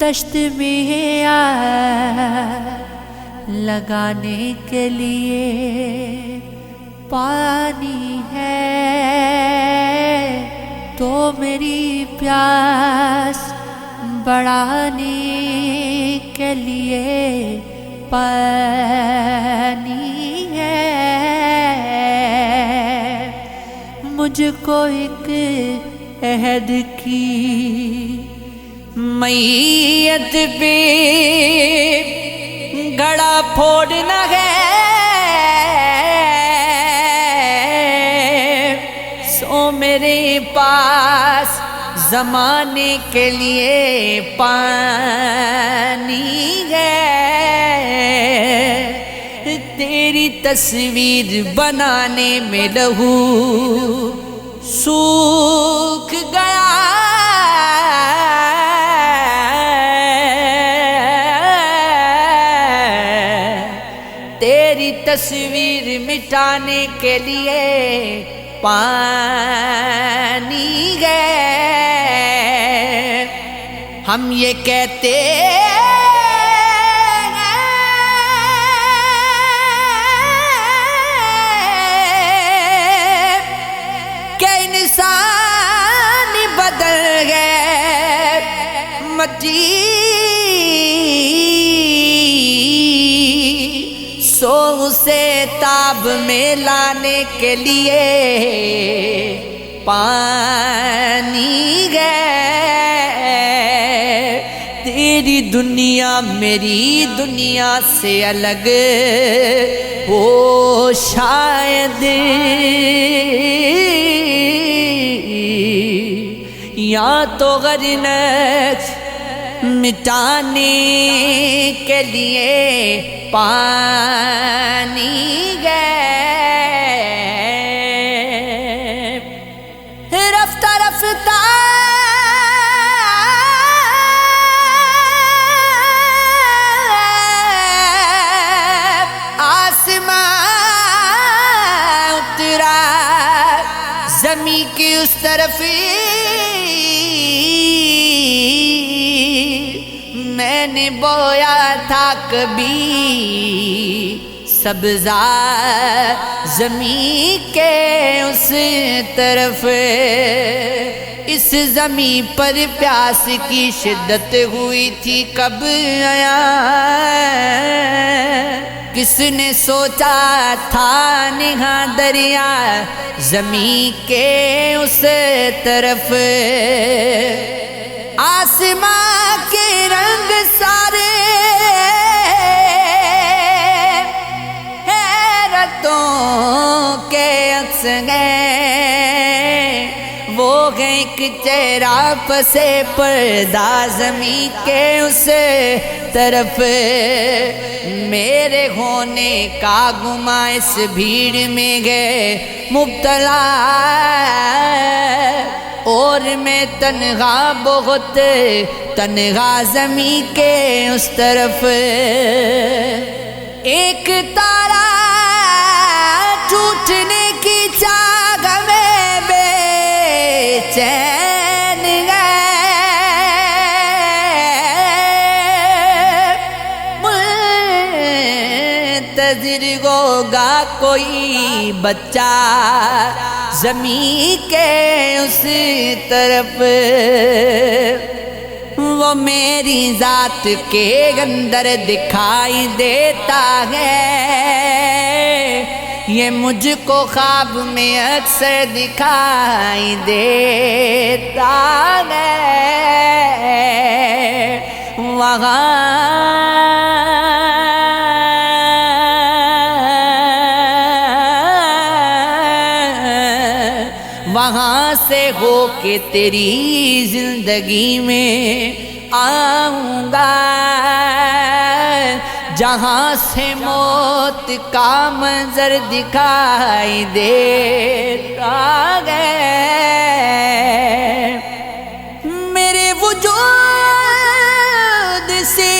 دشت میں لگانے کے لیے پانی ہے تو میری پیاس بڑھانے کے لیے پانی ہے، مجھ کو ایک عہد کی میت پہ گڑا پھوڑنا ہے، سو میرے پاس زمانے کے لیے پانی ہے، تیری تصویر بنانے میں لہو سوکھ گیا، تیری تصویر مٹانے کے لیے پانی ہے، ہم یہ کہتے کہ انسان بدل گئے، مٹی سو اسے تاب میں لانے کے لیے پانی ہے، تیری دنیا میری دنیا سے الگ ہو شاید، یا تو غرنت مٹانے کے لیے پانی ہے، رفتہ رفتہ زمین کی اس طرف میں نے بویا تھا کبھی سبزہ زمین کے اس طرف، اس زمین پر پیاس کی شدت ہوئی تھی کب آیا، کس نے سوچا تھا نہاں دریا زمین کے اس طرف، آسمان کے رنگ سارے حیرتوں کے عکس گئے، وہ ہے ایک چہرہ پسے پردہ زمین کے اس طرف، میرے ہونے کا گماں اس بھیڑ میں گئے مبتلا، اور میں تنہا بہت تنہا زمین کے اس طرف، ایک تارا ٹوٹنے کی چاہ میں بے چین گئے، منتظر ہوگا کوئی بچہ زمین کے اس طرف، وہ میری ذات کے اندر دکھائی دیتا ہے، یہ مجھ کو خواب میں اکثر دکھائی دیتا ہے، وہاں سے ہو کے تیری زندگی میں آؤں گا، جہاں سے موت کا منظر دکھائی دیتا ہے، میرے وجود سے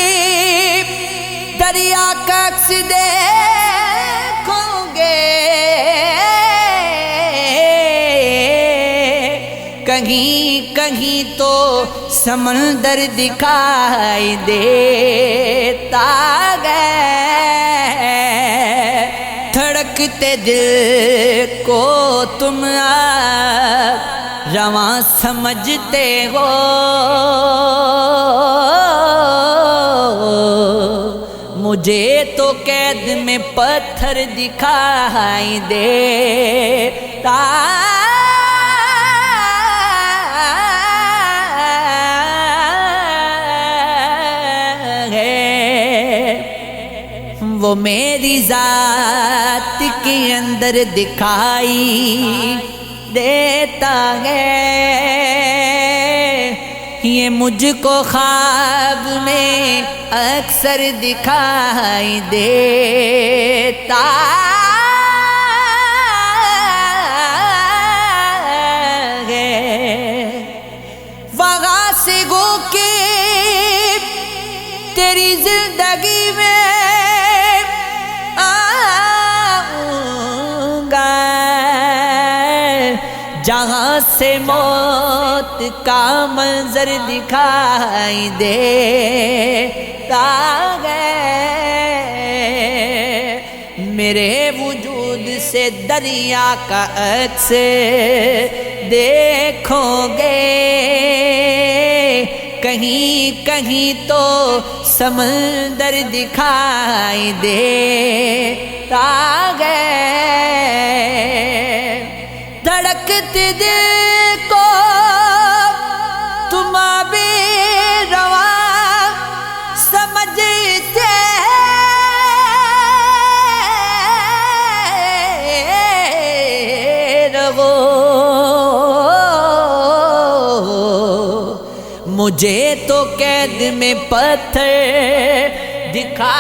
دریا کا عکس دیکھوں گے، کہیں کہیں تو سمندر دکھائی دیتا ہے، دھڑکتے دل کو تم رواں سمجھتے ہو، مجھے تو قید میں پتھر دکھائی دیتا ہے، وہ میری ذات کے اندر دکھائی دیتا ہے، یہ مجھ کو خواب میں اکثر دکھائی دیتا ہے، وہاں سے گو کے تیری زندگی میں آؤں گا، جہاں سے موت کا منظر دکھائی دیتا ہے، میرے وجود سے دریا کا عکس دیکھو گے، کہیں کہیں تو سمندر دکھائی دیتا ہے، دھڑکتے دل کو تم بھی رواں سمجھتے رہو، مجھے تو قید میں پتھر دکھا